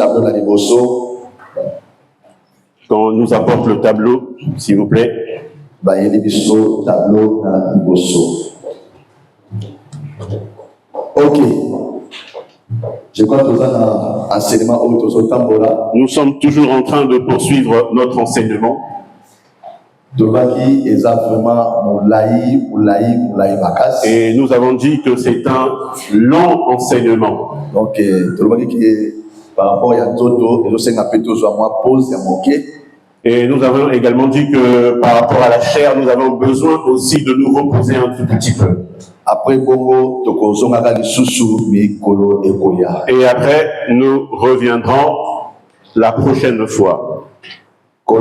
tableau na liboso. Qu'on nous apporte le tableau, s'il vous plaît. Bayeli biso tableau na liboso. Ok. Je crois que nous avons un enseignement au Tambola. Nous sommes toujours en train de poursuivre notre enseignement. Et nous avons dit que c'est un long enseignement. Donc, et nous avons également dit que par rapport à la chair, nous avons besoin aussi de nous reposer un tout petit peu. Et après, nous reviendrons la prochaine fois. Que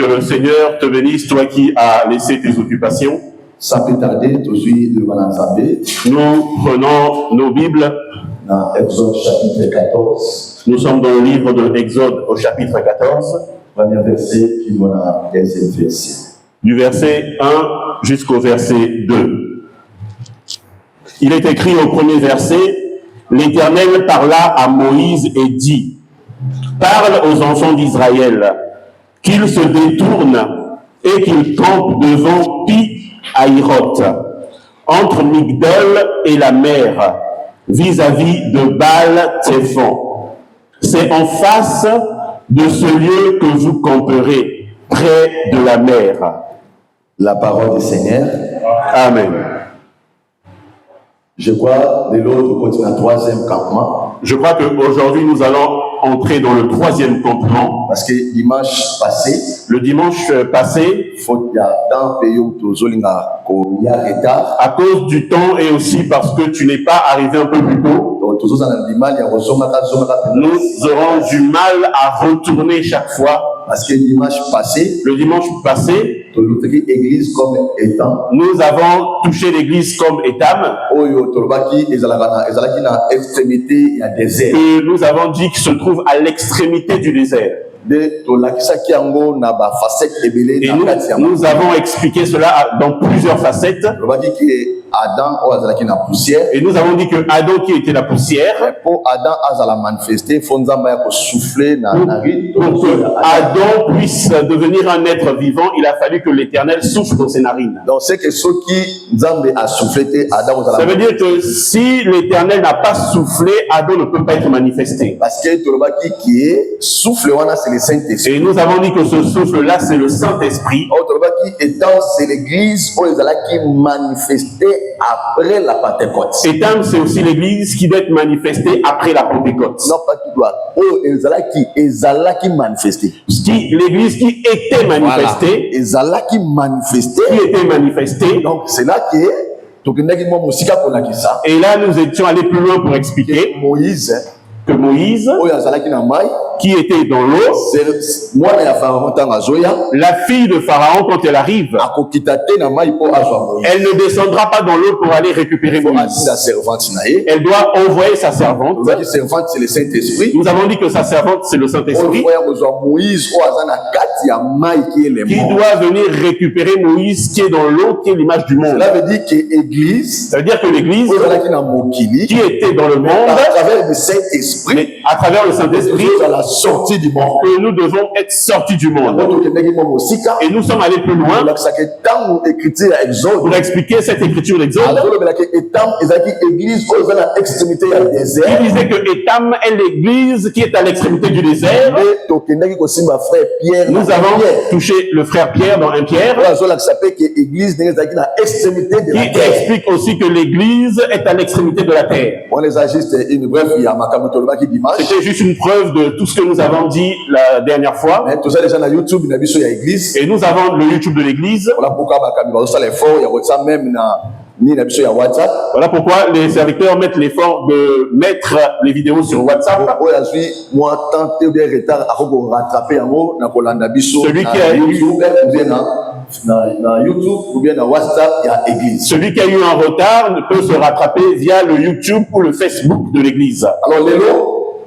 le Seigneur te bénisse, toi qui as laissé tes occupations. Sans plus tarder, nous prenons nos Bibles. Dans Exode chapitre 14. Nous sommes dans le livre de Exode au chapitre 14. Premier verset, puis on a deuxième verset. Du verset 1 jusqu'au verset 2. Il est écrit au premier verset, l'Éternel parla à Moïse et dit, parle aux enfants d'Israël, qu'ils se détournent et qu'ils campent devant Pi-Hahiroth, entre Migdol et la mer, vis-à-vis de Baal-Tzephon. C'est en face de ce lieu que vous camperez, près de la mer. La parole du Seigneur. Amen. Je crois que l'autre continue le troisième campement. Je crois qu'aujourd'hui nous allons entrer dans le troisième campement. Parce que le dimanche passé, à cause du temps et aussi parce que tu n'es pas arrivé un peu plus tôt, nous aurons du mal à retourner chaque fois. Parce que le dimanche passé, nous avons touché l'église comme Étam, que nous avons dit qu'il se trouve à l'extrémité du désert. Et nous avons expliqué cela dans plusieurs facettes. Et nous avons dit que Adam qui était la poussière, pour Adam puisse devenir un être vivant, il a fallu que l'Éternel souffle dans ses narines. Donc c'est que ceux qui a soufflé, Adam. Ça veut dire que si l'Éternel n'a pas soufflé, Adam ne peut pas être manifesté. Parce que qui est souffle, c'est le Saint-Esprit. Et nous avons dit que ce souffle-là, c'est le Saint-Esprit. C'est l'église qui manifesté après la Pentecôte. Étam, c'est aussi l'église qui doit être manifestée après la Pentecôte. Non, pas qui doit. Qui manifesté. L'église qui était manifestée. Voilà. Qui manifesté. Qui était manifestée. Donc c'est là que et là, nous étions allés plus loin pour expliquer que Moïse, qui était dans l'eau, la fille de Pharaon, quand elle arrive, elle ne descendra pas dans l'eau pour aller récupérer Moïse. Elle doit envoyer sa servante. Nous avons dit que sa servante, c'est le Saint-Esprit, qui doit venir récupérer Moïse, qui est dans l'eau, qui est l'image du monde. Cela veut dire que l'église, ça veut dire que l'église, qui était dans le monde, à travers le Saint-Esprit, mais à travers le Saint-Esprit, à la sortie du monde, que nous devons être sortis du monde. Et nous sommes allés plus loin pour expliquer cette écriture d'Exode. Il disait que Étam est l'église qui est à l'extrémité du désert. Nous avons touché le frère Pierre dans 1 Pierre, qui explique aussi que l'église est à l'extrémité de la terre. C'était juste une preuve de tout ce que nous avons dit la dernière fois. Et nous avons le YouTube de l'église. Voilà pourquoi les serviteurs mettent l'effort de mettre les vidéos sur WhatsApp. Celui qui a eu un retard peut se rattraper via le YouTube ou le Facebook de l'église.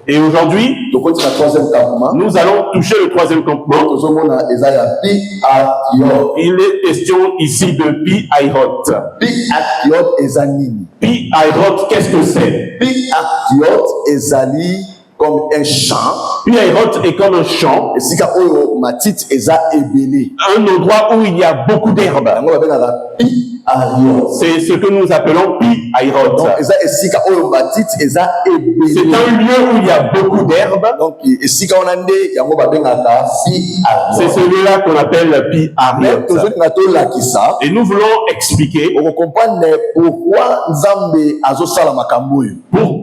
Et aujourd'hui, tokoti na troisième campement. nous allons toucher le troisième campement. Tozomona eza ya Pi-Hahiroth. Il est question ici de Pi-Hahiroth. Pi-Hahiroth eza nini? Pi-Hahiroth, qu'est-ce que c'est? Pi-Hahiroth ezali comme un champ. Pi-Hahiroth est comme un champ. Esika oyo matiti eza ebele. Un endroit où il y a beaucoup d'herbes. Yango babengaka Pi-Hahiroth. C'est ce que nous appelons Pi-Hahiroth. Donc eza esika oyo matiti eza ebele. C'est un lieu où il y a beaucoup d'herbes. Donc esika wana nde yango babengaka Pi-Hahiroth. C'est celui-là qu'on appelle Pi-Hahiroth. Tozolinga tolakisa. Et nous voulons expliquer. Pour comprendre pourquoi Nzambe azosala makambo oyo.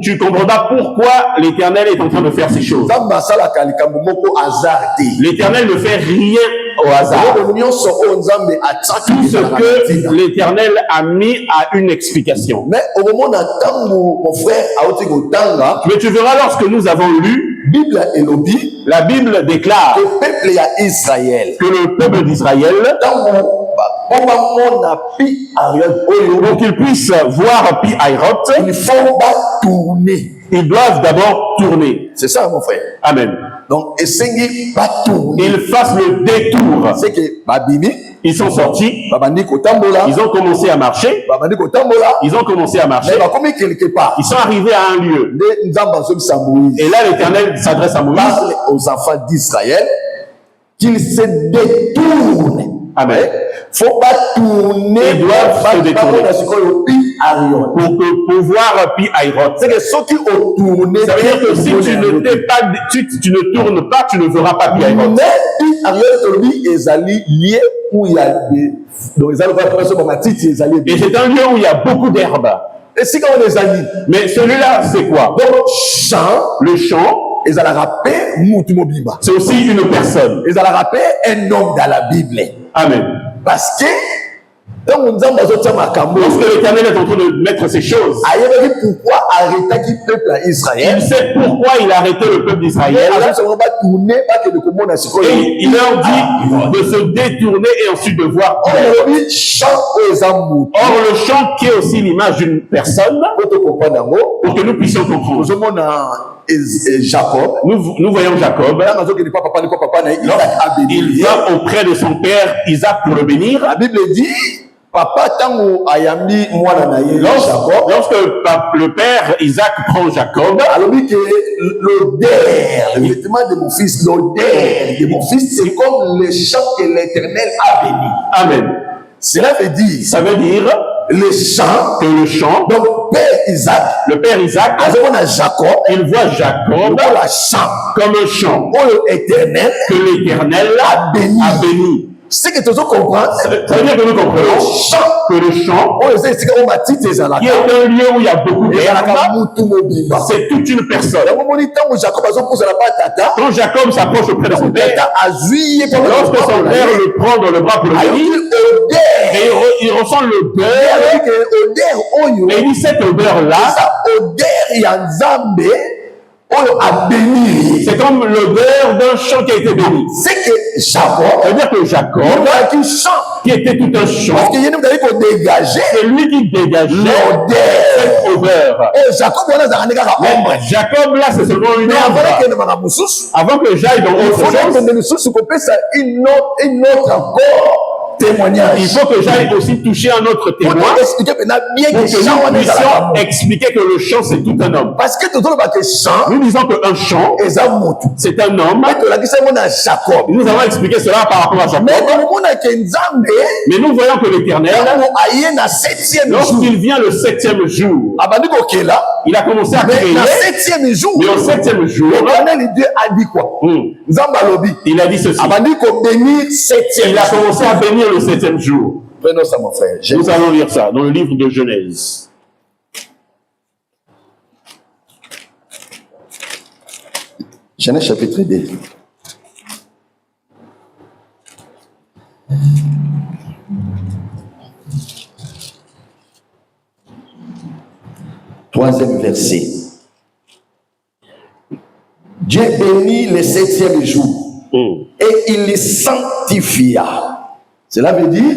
Tu comprendras pourquoi l'Éternel est en train de faire ces choses. Nzambe asalaka likambo moko hasard te. L'Éternel ne fait rien au hasard. Tout ce que l'Éternel a mis à une explication. Mais au moment où mon frère a été kotanga, mais tu verras lorsque nous avons lu, Bible elobi, la Bible déclare que le peuple d'Israël, que le peuple d'Israël, pour qu'ils puissent voir Pi-Hahiroth, il faut tourner. Ils doivent d'abord tourner. C'est ça, mon frère. Amen. Donc, essayez pas tourner. Ils fassent le détour. C'est que Babimi, ils sont sortis. Ils ont commencé à marcher. Ils ont commencé à marcher. Quelque part. Ils sont arrivés à un lieu. Et là, l'Éternel s'adresse à Moïse. Parle aux enfants d'Israël qu'ils se détournent. Amen. Faut pas tourner. Ils doivent se détourner. Pour pouvoir Pi-Hahiroth. C'est que ceux qui ont tourné. Ça veut dire que si tu ne t'es pas, tu ne tournes pas, tu ne verras pas Pi-Hahiroth. Mais Pi-Hahiroth, est allé lié où il y a des. Donc, ils allaient. Et c'est un lieu où il y a beaucoup d'herbes. Et si quand on les a dit. Mais celui-là, c'est quoi? Donc, le champ. Ils allaient rappeler Moutumobimba. C'est aussi une personne. Ils allaient rappeler un homme dans la Bible. Amen. Parce que lorsque l'Éternel est en train de mettre ces choses, pourquoi arrêter le peuple d'Israël? Il sait pourquoi il a arrêté le peuple d'Israël. Et il leur dit de se détourner et ensuite de voir. Or, le champ qui est aussi l'image d'une personne, pour que nous puissions comprendre. Jacob. Nous voyons Jacob. Il va auprès de son père Isaac pour le bénir. La Bible dit, papa tango ayambi mwana na ye Jacob. Lorsque le père Isaac prend Jacob, alors dit que l'odeur, le vêtement de mon fils, l'odeur de mon fils, c'est comme le champ que l'Éternel a béni. Amen. Cela veut dire, ça veut dire le champ, que le champ, donc le père Isaac, Jacob, il voit Jacob comme un champ éternel, que l'Éternel a béni. C'est que tu comprends. Ça veut dire que nous comprenons que le champ, qui est un lieu où il y a beaucoup d'herbes, c'est toute une personne. Quand Jacob s'approche auprès de son père, lorsque son père le prend dans le bras pour le bénir, et il ressent l'odeur, et il dit cette odeur-là, c'est comme l'odeur d'un champ qui a été béni. C'est que Jacob, c'est-à-dire que Jacob, qui était tout un champ, c'est lui qui dégageait cette odeur. Mais Jacob, là, c'est seulement une ombre. Avant que j'aille dans autre chose, une autre encore témoignage. Il faut que j'aille aussi toucher un autre témoin pour que nous puissions expliquer que le champ c'est tout un homme. Parce que nous disons qu'un champ c'est un homme. Nous avons expliqué cela par rapport à Jacob. Mais nous voyons que l'Éternel, lorsqu'il vient le 7e jour, il a commencé à créer. Mais au 7e jour, il a dit ceci. Il a commencé à bénir le 7e jour. Prenons ça, mon frère. Nous allons lire ça dans le livre de Genèse. Genèse chapitre 2. Troisième verset. Dieu bénit le 7e jour et il les sanctifia. Cela veut dire,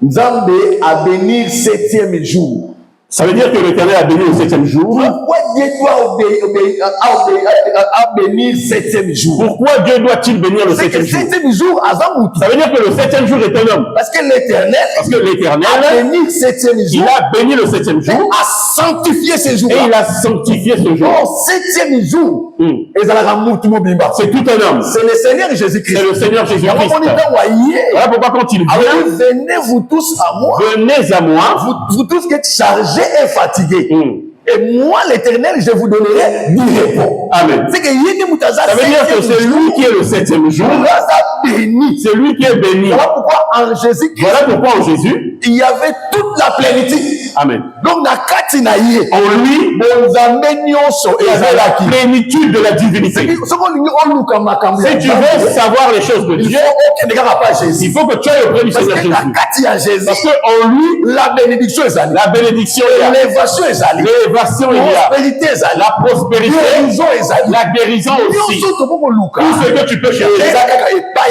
Nzambe a béni le 7e jour. Ça veut dire que l'Éternel a béni le 7e jour. Pourquoi Dieu doit bénir le 7e jour? Pourquoi Dieu doit-il bénir le 7e jour? Le 7e jour, ça veut dire que le 7e jour est un homme. Parce que l'Éternel a béni le 7e jour. Il a béni le 7e jour. Et a sanctifié ce jour. Et il a sanctifié ce jour. Au 7e jour, c'est tout un homme. C'est le Seigneur Jésus-Christ. C'est le Seigneur Jésus-Christ. Voilà pourquoi quand il vient, venez vous tous à moi. Venez à moi. Vous tous qui êtes chargés et fatigués. Et moi, l'Éternel, je vous donnerai du repos. Amen. Ça veut dire que c'est lui qui est le 7e jour. C'est lui qui est béni. Voilà pourquoi en Jésus, il y avait toute la plénitude. Amen. Donc, en lui, il y avait la plénitude de la divinité. Si tu veux savoir les choses de Dieu, il faut que tu ailles auprès du Seigneur Jésus. Parce qu'en lui, la bénédiction est là. L'élévation est là. La prospérité, la guérison aussi. Tout ce que tu peux chercher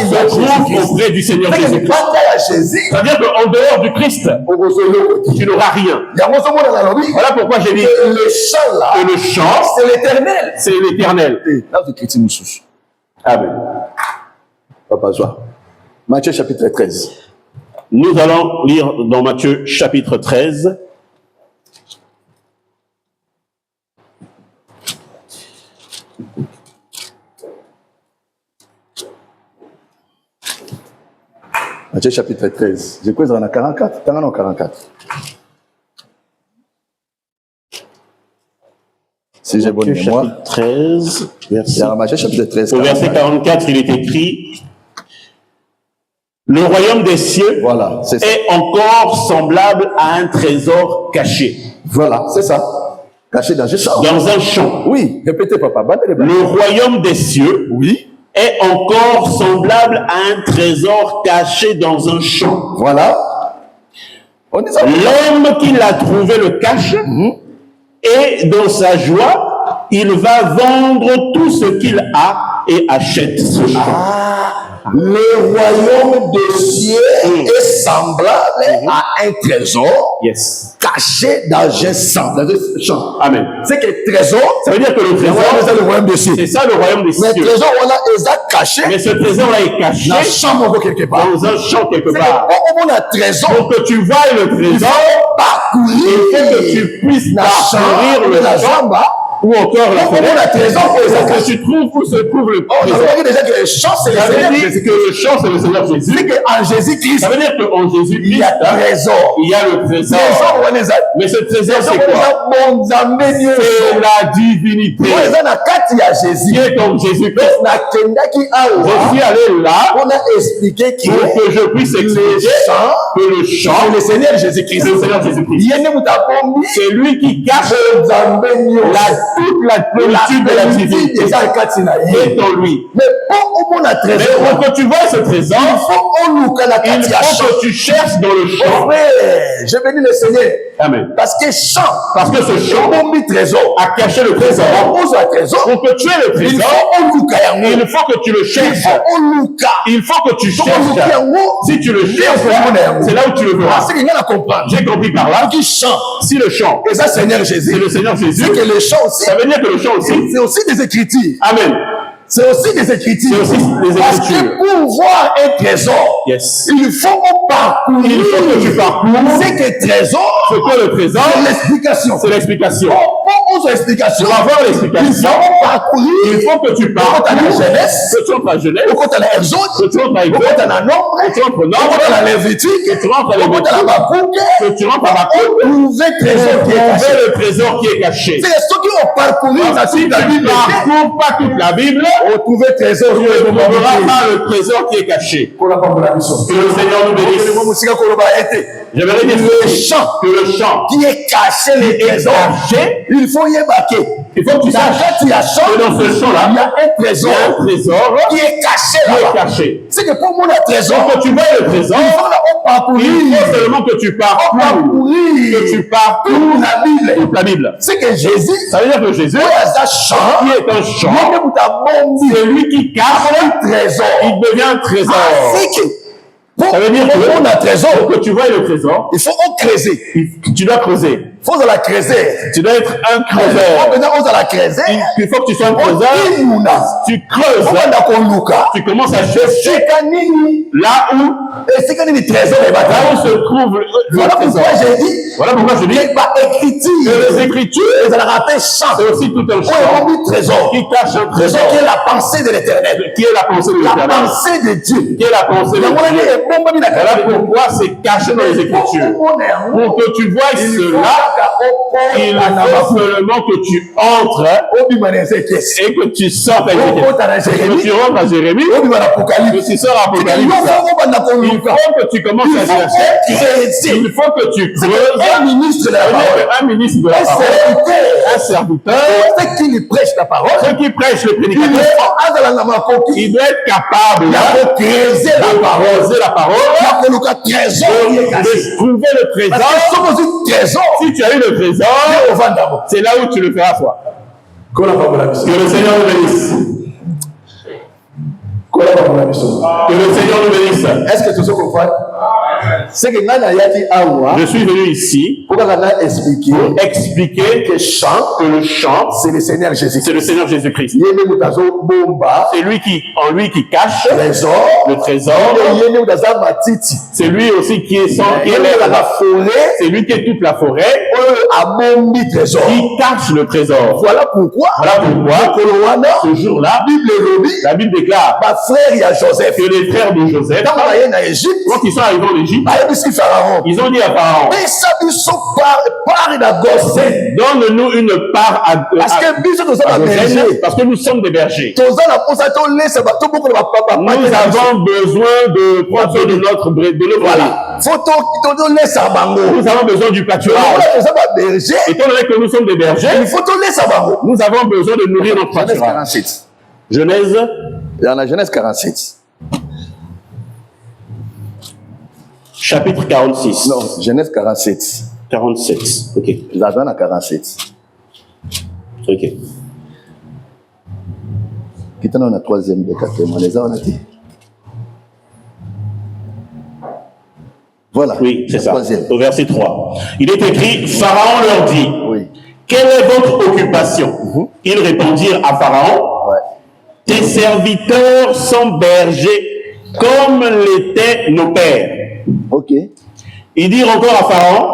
se trouve auprès du Seigneur Jésus. C'est-à-dire qu'en dehors du Christ, tu n'auras rien. Voilà pourquoi j'ai dit que le chant, c'est l'Éternel. C'est l'Éternel. Amen. Papa Joie. Matthieu chapitre 13. Nous allons lire dans Matthieu chapitre 13. Matthieu chapitre 13. Je crois que c'est en 44. T'en as 44. Si j'ai bonne mémoire. Chapitre 13, Matthieu chapitre 13. Au verset 44, il est écrit: le royaume des cieux est encore semblable à un trésor caché. Voilà, c'est ça. Caché dans un champ. Dans un champ. Oui, répétez, papa. Le royaume des cieux est encore semblable à un trésor caché dans un champ. Voilà. L'homme qui l'a trouvé le cache et dans sa joie, il va vendre tout ce qu'il a et achète ce champ. Le royaume des cieux est semblable à un trésor caché dans un champ. Amen. C'est que le trésor, ça veut dire que le trésor, c'est le royaume des cieux. C'est ça le royaume des cieux. Mais le trésor, on a caché. Mais ce trésor-là est caché dans un champ quelque part. Dans un champ quelque part. On a trésor. Pour que tu vois le trésor, il faut que tu puisses parcourir le champ. Ou encore la fenêtre, que tu trouves où se trouve le trésor. On a déjà que le champ, c'est le Seigneur Jésus. Que le champ, c'est le Seigneur Jésus. C'est qu'en Jésus-Christ, ça veut dire qu'en Jésus-Christ, il y a trésor. Il y a le trésor. Mais ce trésor, c'est quoi? C'est la divinité. Qui est comme Jésus-Christ. Je suis allé là on a expliqué pour que je puisse expliquer que le champ, c'est le Seigneur Jésus-Christ. C'est lui qui cache toute la plénitude de la divinité est en lui. Mais pour que tu vois ce trésor, il faut que tu cherches dans le champ. Je bénis le Seigneur. Amen. Parce que ce champ a caché le trésor. Pour que tu aies le trésor, il faut que tu le cherches. Il faut que tu cherches. Si tu le cherches, c'est là où tu le verras. J'ai compris par là. Si le champ, et ça, Seigneur Jésus, c'est le Seigneur Jésus. C'est que le champ aussi, ça veut dire que le champ aussi, c'est aussi des Écritures. Amen. C'est aussi des Écritures. C'est aussi des Écritures. Parce que pour voir un trésor, il faut parcourir. Il faut que tu parcours. C'est que trésor. C'est quoi le trésor? C'est l'explication. C'est l'explication. Pour l'explication. Pour avoir l'explication, il faut parcourir. Il faut que tu parcours. Quand tu as la jeunesse. Que tu entres à Genèse. Quand tu as la Exode. Que tu entres à Exode. Quand tu as la Nombre. Que tu entres au Nombre. Quand tu as la Lévitique. Que tu rentres à Lévitique. Quand tu as la Habakkuk. Que tu rentres à Habakkuk. Trouver le trésor qui est caché. C'est ceux qui ont parcouru la Bible. Si tu ne parcours pas toute la Bible, on trouve trésor. Tu ne trouveras pas le trésor qui est caché. Que le Seigneur nous bénisse. J'aimerais dire le champ qui est caché, les trésors, il faut y embarquer. Il faut que tu saches que dans ce champ-là, il y a un trésor qui est caché là-bas. C'est que pour moi, le trésor, quand tu vois le trésor, il faut seulement que tu parcours. Que tu parcours la Bible. C'est que Jésus, ça veut dire que Jésus, qui est un champ, c'est lui qui cache le trésor. Il devient un trésor. Ça veut dire que pour que tu vois le trésor, il faut creuser. Tu dois creuser. faut la creuser. Tu dois être un creuseur. Maintenant, on la creuser. Il faut que tu sois un creuseur. Tu creuses. Tu commences à chercher là où se trouve le trésor. Voilà pourquoi je dis que les Écritures, c'est aussi tout un champ qui cache un trésor. Qui est la pensée de l'Éternel. Qui est la pensée de l'Éternel. La pensée de Dieu. Qui est la pensée de Dieu. Voilà pourquoi c'est caché dans les Écritures. Pour que tu vois cela, il faut seulement que tu entres et que tu sortes à Ézéchiel. Que tu rentres à Jérémie, que tu sors à Apocalypse. Il faut que tu commences à chercher. Il faut que tu creuses. Un ministre de la parole. Un ministre de la parole. Un serviteur. Ceux qui lui prêchent la parole. Ceux qui prêchent le prédicateur. Il doit être capable de creuser la parole. De trouver le trésor. Si tu as eu le trésor, c'est là où tu le feras toi. Que le Seigneur nous bénisse. Que le Seigneur nous bénisse. Est-ce que tu sais comprendre? C'est que je suis venu ici pour expliquer que le chant, c'est le Seigneur Jésus. C'est le Seigneur Jésus-Christ. C'est lui qui, en lui qui cache le trésor. C'est lui aussi qui est la forêt. C'est lui qui est toute la forêt. Qui cache le trésor. Voilà pourquoi ce jour-là, la Bible déclare que les frères de Joseph, quand ils sont arrivés en Égypte, ils ont dit à Pharaon, donne-nous une part à Goshen, parce que nous sommes des bergers. Nous avons besoin de prendre soin de notre brebis. Nous avons besoin du pâturage. Étant donné que nous sommes des bergers, nous avons besoin de nourrir notre pâturage. Genèse 47. Chapitre 46. Non, Genèse 47. 47. Ok. Nous avons à 47. Ok. Qui est dans la troisième de quatrième. On les a, on a dit. Voilà. Oui, c'est ça. Troisième. Au verset 3. Il est écrit, Pharaon leur dit, oui. Quelle est votre occupation? Ils répondirent à Pharaon, tes serviteurs sont bergers comme l'étaient nos pères. Ok. Ils dirent encore à Pharaon,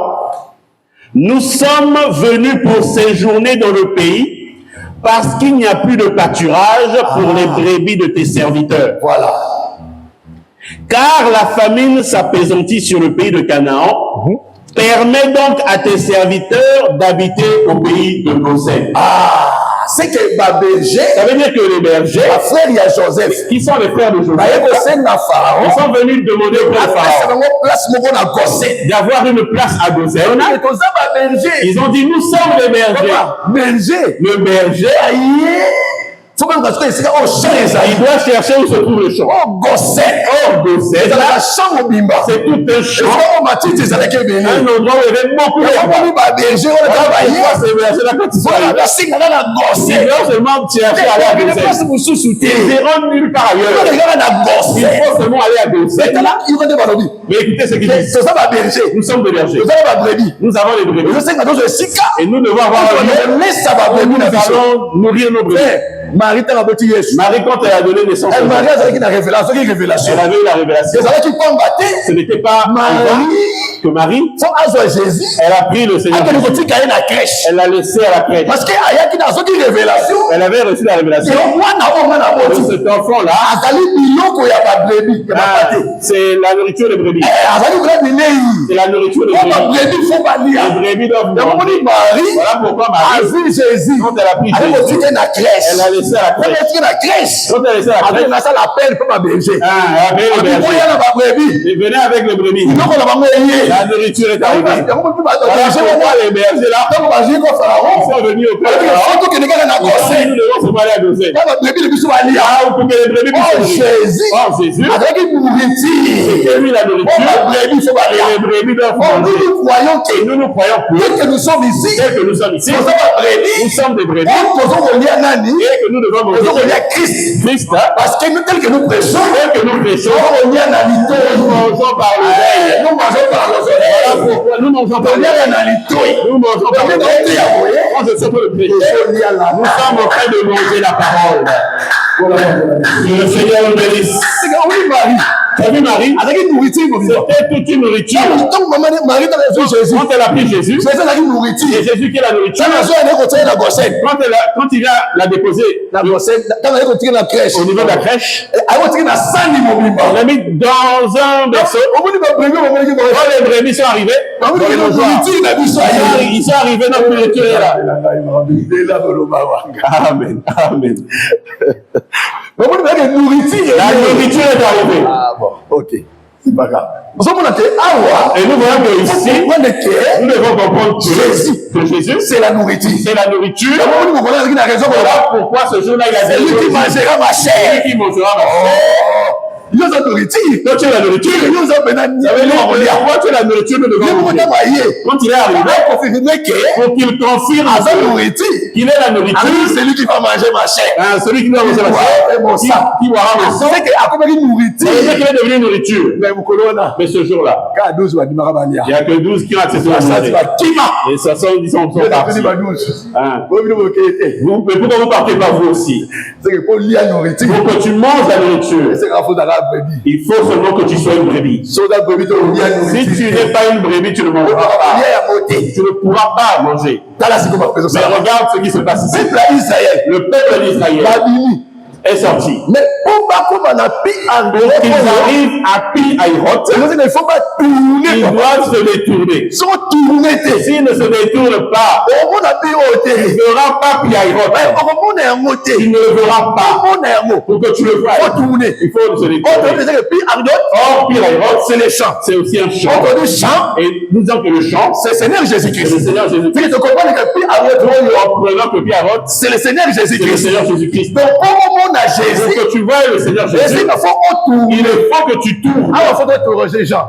nous sommes venus pour séjourner dans le pays parce qu'il n'y a plus de pâturage pour les brebis de tes serviteurs. Voilà. Car la famine s'apaisantit sur le pays de Canaan. Permets donc à tes serviteurs d'habiter au pays de Goshen. C'est que les bergers, ça veut dire que les bergers, qui sont les frères de Joseph, ils sont venus demander au Pharaon d'avoir une place à Goshen. Ils ont dit, nous sommes les bergers. Le berger, il doit chercher où se trouve le champ. C'est tout un champ. Un endroit où il y avait beaucoup de ils vont seulement chercher à aller à Goshen. Ils iront nulle part ailleurs. Il faut seulement aller à Goshen. Mais écoutez ce qu'ils disent. Nous sommes des bergers. Nous avons des brebis. Et nous devons avoir un lieu où nous allons nourrir nos brebis. Marie, quand elle a donné naissance, elle avait eu la révélation. Ce n'était pas que Marie, elle a pris le Seigneur. Elle l'a laissé à la crèche. Parce qu'elle avait reçu la révélation. Et cet enfant-là, c'est la nourriture des brebis. C'est la nourriture des brebis. Les brebis doivent manger. Voilà pourquoi Marie, quand elle a pris Jésus, elle a laissé à la crèche. Quand elle a laissé à la crèche, et venez avec les brebis. La nourriture est arrivée. Voilà pourquoi les bergers là, ils sont venus au Père Pharaon. Nous devons se marier à Goshen. Pour que les brebis puissent Jésus, c'est lui la nourriture. Et les brebis doivent manger. Et nous croyons que dès que nous sommes ici, nous sommes des brebis. Et que nous devons manger Christ. Parce que nous, tel que nous prêchons, nous mangeons par l'oreille. Voilà pourquoi nous mangeons pas. Nous mangeons pas. Quand je suis le prêcher, nous sommes en train de manger la parole. Que le Seigneur nous bénisse. Tu as vu Marie? C'était toute une nourriture. Quand elle a pris Jésus, c'est Jésus qui est la nourriture. Quand il a la déposé au niveau de la crèche, on l'a mis dans un berceau. Quand les brebis sont arrivés, ils sont arrivés dans la nourriture là. Amen. Amen. La nourriture est arrivée. Ah bon, ok. C'est pas grave. Et nous voyons que ici, nous devons comprendre que Jésus, c'est la nourriture. C'est la nourriture. Voilà pourquoi ce jour-là, il a dit, celui qui mangera ma chair. Celui qui mangera ma chair. Toi, tu es la nourriture. Pourquoi tu es la nourriture de quand il est arrivé, pour qu'il confirme qu'il est la nourriture, celui qui va manger ma chair. Celui qui va manger ma chair, qui boira mon sang, c'est qu'il est devenu nourriture. Mais ce jour-là, il n'y a que 12 qui ont accès à la manger. Et ça sont, ils sont partis. Mais pourquoi vous ne partez pas vous aussi? Pour que tu manges la nourriture. Il faut seulement que tu sois une brebis. Si tu n'es pas une brebis, tu ne mangeras pas. Tu ne pourras pas manger. Mais regarde ce qui se passe ici. Le peuple d'Israël est sorti. Mais pour qu'ils arrivent à Pi-Hahiroth, ils doivent se détourner. S'ils ne se détournent pas, il ne verra pas Pi-Hahiroth. Il ne le verra pas. Pour que tu le vois, il faut se détourner. Or, Pi-Hahiroth, c'est les champs. C'est aussi un champ. Et nous disons que le champ, c'est le Seigneur Jésus-Christ. C'est le Seigneur Jésus-Christ. Tu comprends que Pi-Hahiroth, c'est le Seigneur Jésus-Christ. C'est le Seigneur Jésus-Christ. Donc, Jésus, que tu vois le Seigneur Jésus, il faut que tu tournes.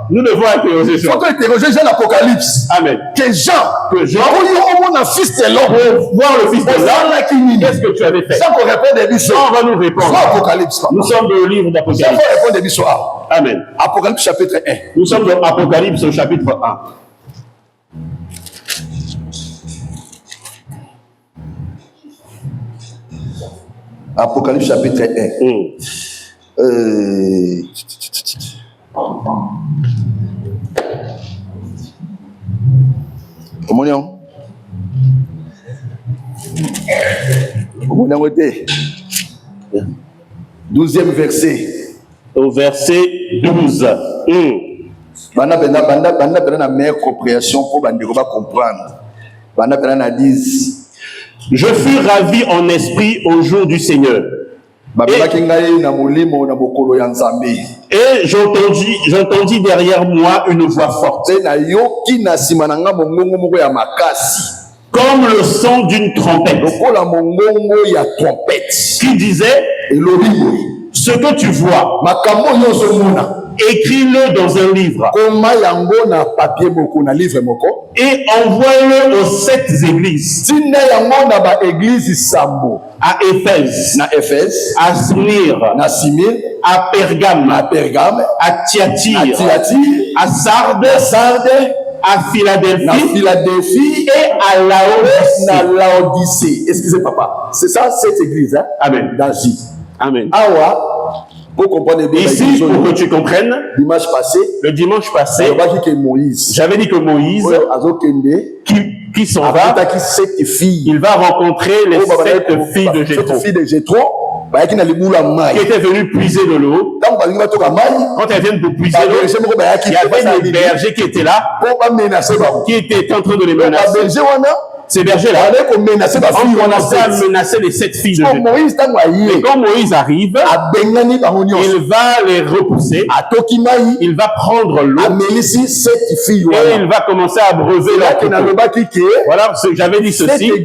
Nous devons interroger Jean. Il faut interroger Jean l'Apocalypse. Amen. Que Jean, pour voir le fils de l'homme, qu'est-ce que tu avais fait? Jean va nous répondre. Nous sommes dans le livre d'Apocalypse. Amen. Apocalypse chapitre 1. Nous sommes dans Apocalypse au chapitre 1. Apocalypse chapitre 1. Comment on dit? 12e verset. Au verset 12. Banda na meilleure compréhension pour bandeko ba comprendre. Banda na 10. Je fus ravi en esprit au jour du Seigneur. Et j'entendis derrière moi une voix forte, comme le son d'une trompette, qui disait, ce que tu vois, écris-le dans un livre et envoie-le aux 7 églises, à Éphèse, à Smyrne, à Pergame, à Thyatire, à Sardes, à Philadelphie et à Laodicée. Excusez papa, c'est ça cette église, hein? Amen. d'Asie. Amen. Pour comprendre bien, ici, pour que tu comprennes, le dimanche passé, j'avais dit que Moïse, qui s'en va, il va rencontrer les 7 filles de Jéthro, qui étaient venues puiser de l'eau. Quand elles viennent pour puiser de l'eau, il y avait des bergers qui étaient là, qui étaient en train de les menacer. Ces bergers-là ont commencé à menacer les 7 filles de Jéthro. Et quand Moïse arrive, il va les repousser, il va prendre l'eau et il va commencer à abreuver leur troupeau. Voilà, j'avais dit ceci, que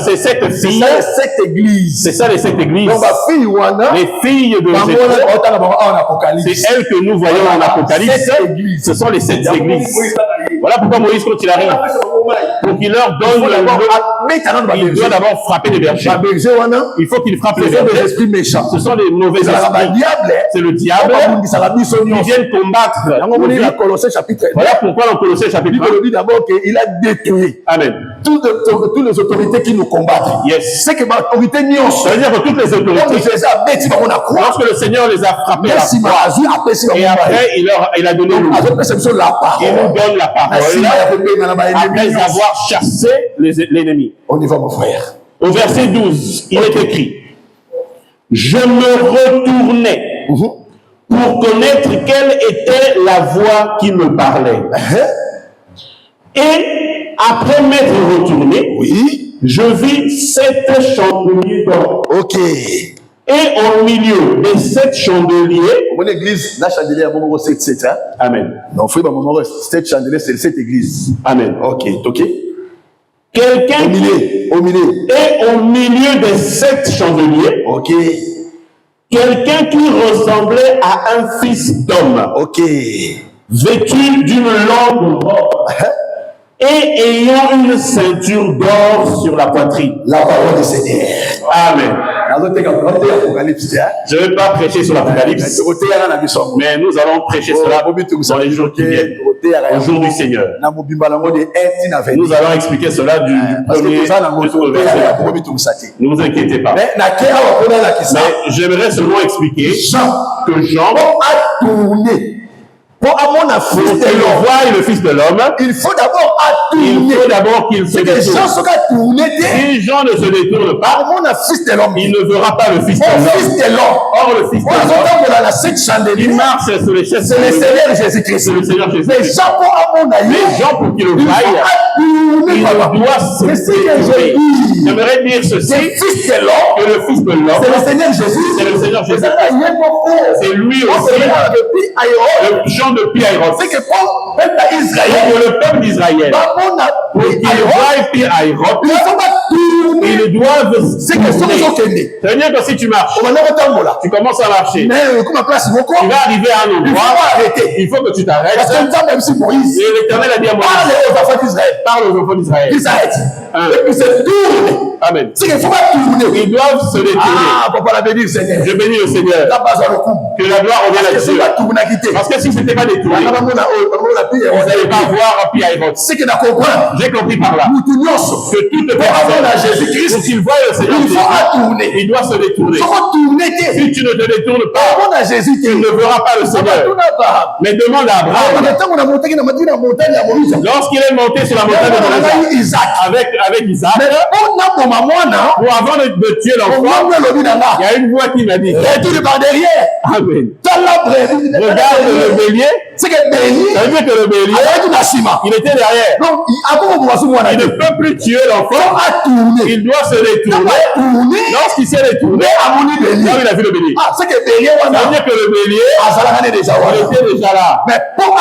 ces 7 filles, c'est ça les 7 églises, les filles de Jéthro, c'est elles que nous voyons en Apocalypse, ce sont les 7 églises. Voilà pourquoi Moïse, quand il arrive, pour qu'il leur donne l'eau, il doit d'abord frapper les bergers. Il faut qu'il frappe les bergers. esprits méchants. Ce sont les mauvais esprits. C'est le diable qui vient combattre. Voilà pourquoi dans Colossiens chapitre 1, dit d'abord qu'il a détruit Amen. toutes les autorités qui nous combattent. Yes. C'est que l'autorité Ça veut dire que toutes les autorités, lorsque le Seigneur les a frappés à la croix, et après il a donné l'eau. Il nous donne la parole après avoir chassé l'ennemi. On y va, mon frère. Au verset 12, il est écrit: je me retournais pour connaître quelle était la voix qui me parlait. Et après m'être retourné, je vis 7 chandeliers d'or. Ok. Et au milieu des 7 chandeliers, mon église, la chandelier à mon 7, hein? Amen. Non, frère, mon 7 chandeliers, c'est cette église. Amen. Ok, ok. Quelqu'un au milieu. Et au milieu des 7 chandeliers, ok. Quelqu'un qui ressemblait à un fils d'homme. Ok. Vêtu d'une longue robe. Et ayant une ceinture d'or sur la poitrine. La parole du Seigneur. Amen. Je ne vais pas prêcher sur l'Apocalypse, mais nous allons prêcher cela dans les jours qui viennent, au jour du Seigneur. Nous allons expliquer cela du premier jusqu'au verset. Ne vous inquiétez pas. Mais j'aimerais seulement expliquer que Jean a tourné. Pour le roi et le fils de l'homme, il faut d'abord qu'il se détourne. Si Jean ne se détourne pas, il ne verra pas le fils de l'homme. Or, le fils de l'homme, il marche sur les chaises. C'est le Seigneur Jésus-Christ. C'est le Seigneur Jésus-Christ. Mais Jean, pour qu'il le voie, il doit se détourner. J'aimerais dire ceci, que le fils de l'homme, c'est le Seigneur Jésus. C'est le Seigneur Jésus. C'est lui aussi. Le Jean de Pi-Haïroth. C'est que pour le peuple d'Israël, pour qu'il voie Pi-Haïroth, ils doivent se tourner. Ça veut dire que si tu marches, tu commences à marcher, tu vas arriver à un endroit, il faut que tu t'arrêtes. Et l'Éternel a dit à Moïse, parle aux enfants d'Israël. Ils s'arrêtent. Et puis c'est tourner. Amen. C'est qu'il faut pas tourner. Ils doivent se détourner. Ah, papa l'a béni, Seigneur. Je bénis le Seigneur. Que la gloire revienne à Dieu. Parce que si ce n'était pas détourné, vous n'allez pas voir Pi-Haïroth. C'est qu'il a compris. J'ai compris par là. Que toute personne, pour qu'il voie le Seigneur, il doit se détourner. Si tu ne te détournes pas, tu ne verras pas le Seigneur. Mais demande à Abraham. Lorsqu'il est monté sur la montagne de Isaac, avec Isaac, pour avant de tuer l'enfant, il y a une voix qui m'a dit, retourne par derrière. Amen. Regarde le bélier. C'est que bélier, ça veut dire que le bélier, il était derrière. Donc, il ne peut plus tuer l'enfant. Il doit se détourner. Lorsqu'il s'est détourné, là il a vu le bélier. Ah, c'est que bélier, ça veut dire que le bélier, il était déjà là. Mais pour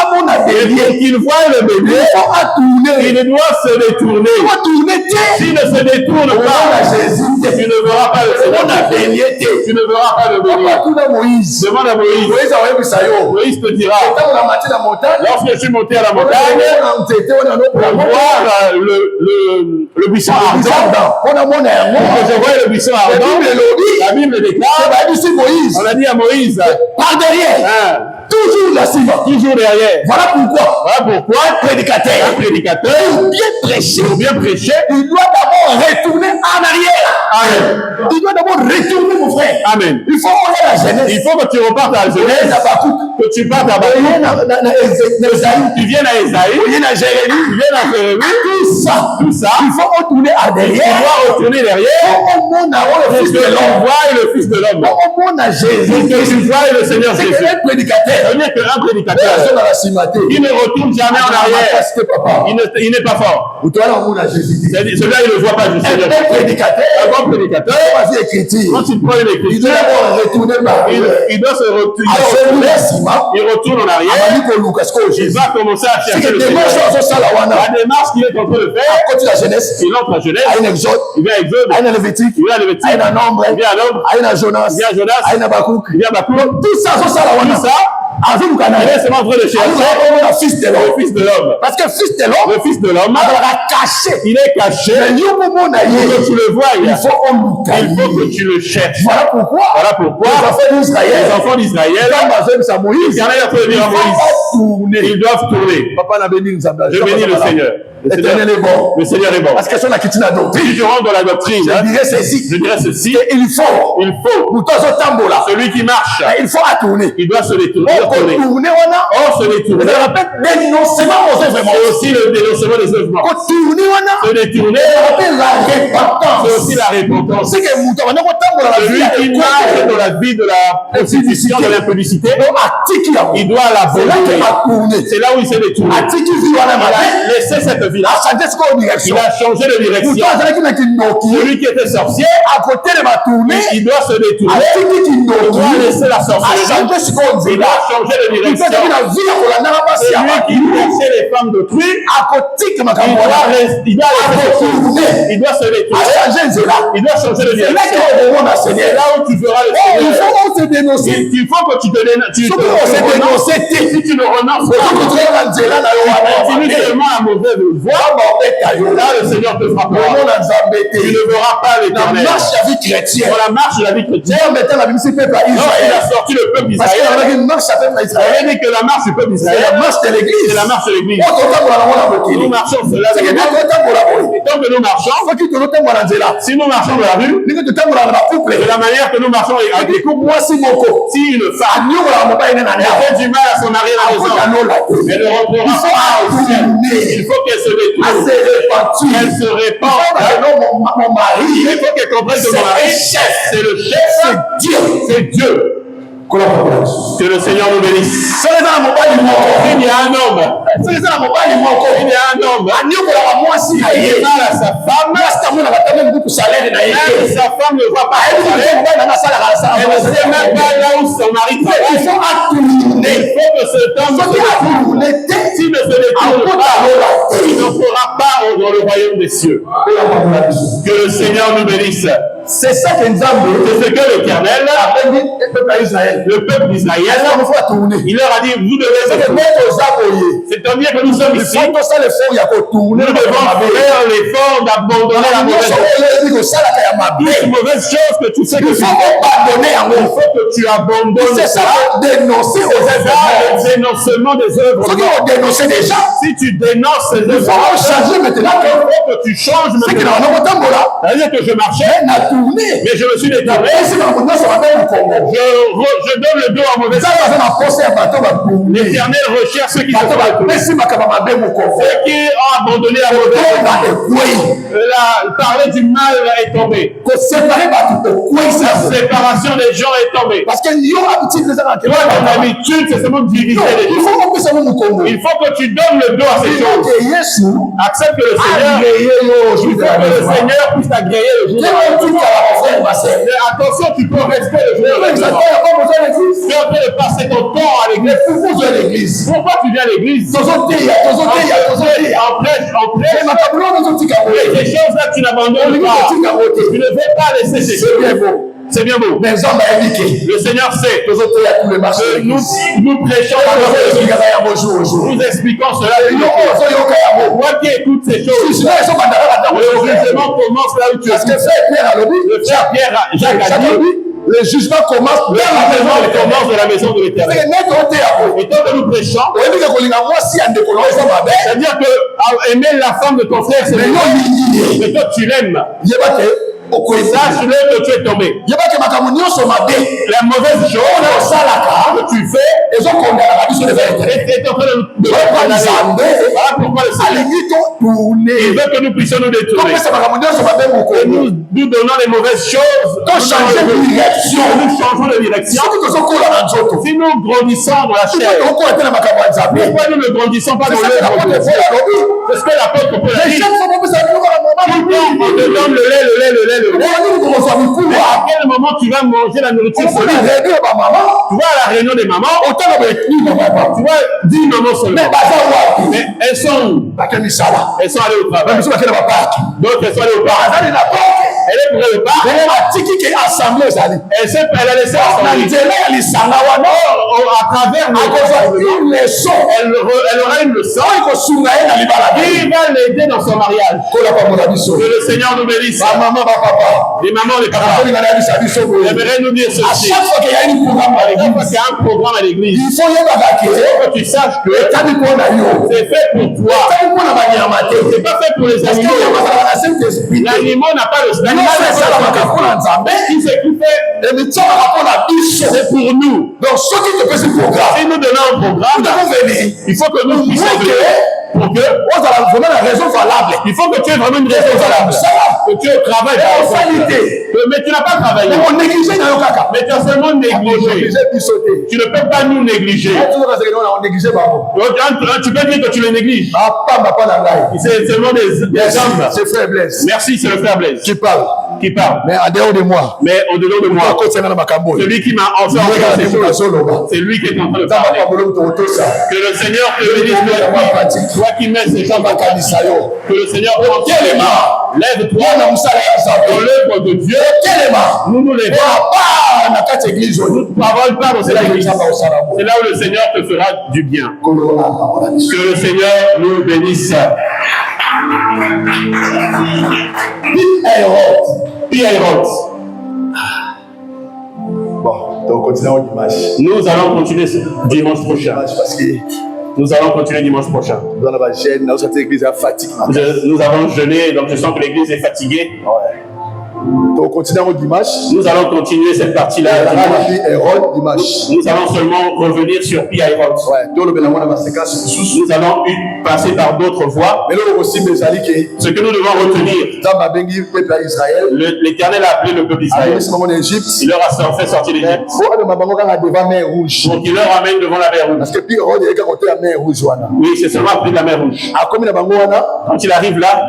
qu'il voit le bélier, il doit se détourner. S'il ne se détourne pas, tu ne verras pas le Seigneur. Tu ne verras pas le bélier. Demande à Moïse. Moïse te dira, lorsque je suis monté à la montagne, pour voir le buisson ardent, que je vois le buisson ardent, la Bible déclare, on a dit à Moïse, par derrière, toujours la cime, toujours derrière. Voilà pourquoi un prédicateur, pour bien prêcher, il doit d'abord retourner en arrière. Amen. Il doit d'abord retourner, mon frère. Amen. Il faut regarder la jeunesse. Il faut que tu repartes à la jeunesse, que tu partes à Bakouk, tu viennes à Esaïe, tu viennes à Jérémie, tout ça, il faut retourner à derrière. Tu dois retourner derrière, pour que tu vois le Fils de l'homme, pour que tu vois le Seigneur Jésus. C'est un prédicateur. Ça veut dire qu'un prédicateur, il ne retourne jamais en arrière. Il n'est pas fort. Celui-là, il ne voit pas du Seigneur. Un bon prédicateur, quand il prend une écriture, il doit se retourner. Il retourne en arrière. Il va commencer à chercher le Seigneur. La démarche qu'il est en train de faire, il entre à Genèse, il vient à Exode, il vient à Lévitique, il vient à Nombre, il vient à Jonas, il vient à Habakkuk. Tout ça, Il est seulement en train de chercher le fils de l'homme. le fils de l'homme. Parce que fils de l'homme, Le fils de l'homme, caché. il est caché. Pour que tu le vois, il faut que tu le cherches. Voilà pourquoi les enfants d'Israël, l'Éternel a fait dire à Moïse, ils doivent tourner. Je bénis le Seigneur. L'éternel est bon. Le Seigneur est bon. Parce que sur la question de la doctrine, Si je rentre dans la doctrine, je dirais ceci. Il faut. Celui qui marche, Il faut tourner. il doit se détourner. Tourner, Or, se détourner, ça rappelle dénoncement aux œuvres. c'est aussi le dénoncement des œuvres. Se détourner, c'est aussi la repentance. Celui qui marche dans la vie de la prostitution, de l'impudicité, il doit l'abandonner. C'est là où il s'est détourné. Il a laissé cette vie-là. Il a changé de direction. Celui qui était sorcier, il doit se détourner. Il doit laisser la sorcellerie. Il doit changer de direction. Celui qui laissait les femmes d'autrui, il doit se détourner. Il doit changer de direction. C'est là où tu feras le Seigneur. Il faut que tu te renonces. Si tu ne renonces pas, tu continues seulement à mauvaise voie. Là, le Seigneur te frappera. Tu ne verras pas l'Éternel. Dans la marche de la vie chrétienne, il a sorti le peuple d'Israël. Il a dit que la marche du peuple d'Israël, c'est la marche de l'Église. Nous marchons cela. Et tant que nous marchons, si nous marchons dans la rue, de la manière que nous marchons avec les couples, si une femme a fait du mal à son mari à la maison, elle ne rentrera pas au ciel. Il faut qu'elle se détourne. Elle se répand. Il faut qu'elle comprenne que mon mari, c'est le chef, c'est Dieu. Que le Seigneur nous bénisse. Il y a un homme. Il y a un homme. Il est mal à sa femme. Même sa femme ne voit pas son salaire. Elle ne sait même pas là où son mari travaille. Il faut que cet homme se détourne. S'il ne se détourne pas, il n'entrera pas dans le royaume des cieux. Que le Seigneur nous bénisse. C'est ça que nous avons. C'est ce que l'Éternel a dit le peuple d'Israël. Il leur a dit, vous devez se tourner. C'est-à-dire que nous sommes ici. Nous devons faire l'effort d'abandonner la mauvaise chose. Toute mauvaise chose que tu sais que tu abandonner. Il faut que tu abandonnes. C'est ça, dénoncer aux œuvres. Le dénoncement des œuvres. Si tu dénonces ces œuvres, il faut que tu changes maintenant. C'est-à-dire que je marchais. Mais je me suis détourné. Je donne le dos à mauvais. L'Éternel recherche ceux qui se sont détournés. Ceux qui ont abandonné la mauvaise. Parler du mal est tombé. La séparation des gens est tombée. Parce que toi, ton habitude, c'est seulement diviser les gens. Il faut que tu donnes le dos à ces choses. Accepte que le Seigneur puisse agréer le jour. Attention, tu peux rester le jour. Tu es en train de passer ton temps à l'église. Pourquoi tu viens à l'église? En prêche. Ces choses-là, tu n'abandonnes pas. Tu ne veux pas laisser ces choses. C'est bien beau. Le Seigneur sait que nous prêchons, nous expliquons cela. Moi qui écoute ces choses, le jugement commence là où tu es. Le frère Pierre Jacques a dit, le jugement commence de la maison de l'Éternel. Et tant que nous prêchons, c'est-à-dire que aimer la femme de ton frère, c'est mais toi tu l'aimes. Sache-le que tu es tombé. La mauvaise chose que tu fais est en train de voilà pourquoi le Seigneur il veut que nous puissions nous détourner. Et nous donnons les mauvaises choses. Nous changeons de direction. Si nous grandissons dans la chair, pourquoi nous ne grandissons pas dans l'œuvre de Dieu? C'est ce que l'apôtre Paul a dit. Tout le temps, on te donne le lait. Mais à quel moment tu vas manger la nourriture solide? Tu vas à la réunion des mamans, tu vas 10 mamans seulement. Mais elles sont où? Elles sont allées au travail. D'autres elles sont allées au parc. Elle est pour le pas. Elle Elle a laissé assembler. À travers le elle aura une leçon qui va l'aider dans son mariage. Que le Seigneur nous bénisse. Les mamans, les papas. J'aimerais nous dire ceci. À chaque fois qu'il y a un programme à l'église, il faut que tu saches que c'est fait pour toi. C'est pas fait pour les animaux. L'animal n'a pas le qui c'est qui fait. C'est pour nous. Donc, ceux qui te font ce programme, si nous donnons un programme, il faut que nous puissions pour que la raison valable. Il faut que tu aies vraiment une raison valable. Que tu travailles. Mais tu n'as pas travaillé. Mais tu as seulement négligé. Tu ne peux pas nous négliger. Tu peux dire que tu les négliges. C'est seulement des hommes. C'est frère Blaise. Merci, c'est le frère Blaise. Qui parle. Mais en dehors de moi. Mais au-delà de moi. Celui qui m'a enseigné ces choses. C'est lui qui est en train de parler. Que le Seigneur te bénisse. Toi qui mets ces choses dans ta vie. Que le Seigneur prend les mains. Lève-toi dans l'œuvre de Dieu. Nous nous lèvons. Nous ne parlons pas dans cette église. C'est là où le Seigneur te fera du bien. Que le Seigneur nous bénisse. Pierrot. Bon, donc continuons dimanche. Nous allons continuer dimanche prochain. Nous allons continuer dimanche prochain. Nous avons jeûné, donc je sens que l'église est fatiguée. Donc continuons dimanche. Nous allons continuer cette partie-là. Nous allons seulement revenir sur Pierrot. Nous allons passer par d'autres voies. Ce que nous devons retenir, l'Éternel a appelé le peuple d'Israël. Il leur a fait sortir d'Égypte. Donc il leur amène devant la mer Rouge. Oui, c'est seulement après la mer Rouge. Quand il arrive là,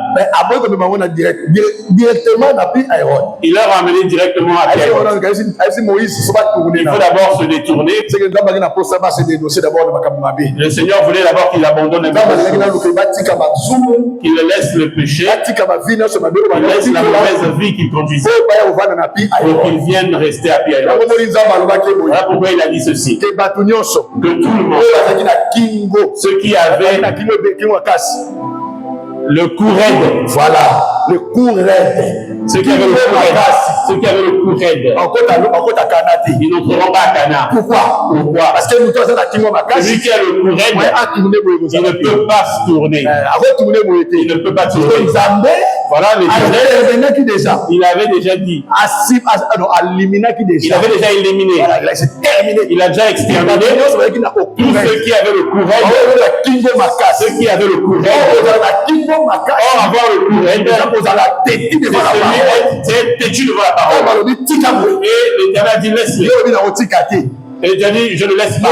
il leur a amené directement à Pierrot. Il faut d'abord se détourner. Le Seigneur voulait d'abord qu'il abandonne un peu, qu'il laisse le péché, qu'il laisse la mauvaise vie qu'il conduisait, et qu'il vienne rester à Pierrot. Voilà pourquoi il a dit ceci. Que tout le monde, ceux qui avaient le cou raide, voilà, le cou raide. Ceux qui avaient le cou raide, ils n'entreront pas à Cana. Pourquoi? Parce que celui qui a le cou raide, il ne peut pas se tourner. Il ne peut pas tourner. Voilà l'Éternel. Il avait déjà dit. Il avait déjà éliminé. Il a déjà exterminé tous ceux qui avaient le cou raide. Ceux qui avaient le cou raide. Or, avoir le cou raide, c'est têtu devant la parole. Et l'Éternel dit laisse-le. Et Dieu dit, je ne laisse pas.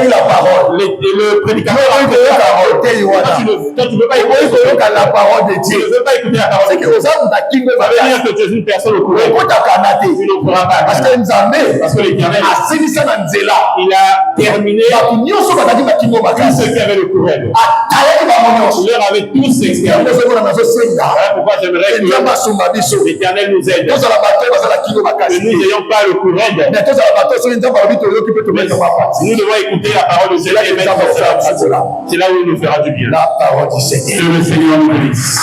La parole. Le prédicateur a écouté la parole. Toi, tu ne veux pas écouter la parole de Dieu. Tu ne veux pas écouter la parole de Dieu. Ça veut dire que tu es une personne au courant. Tu ne pourras pas. Parce que l'Éternel, il a terminé tous ceux qui avaient le courant. Il leur avait tous exterminés. Voilà pourquoi j'aimerais que l'Éternel nous aide. Que nous n'ayons pas le courant. Mais nous devons écouter la parole de Dieu et mettre en cela. C'est là où il nous fera du bien. La parole du Seigneur. Que le Seigneur nous bénisse.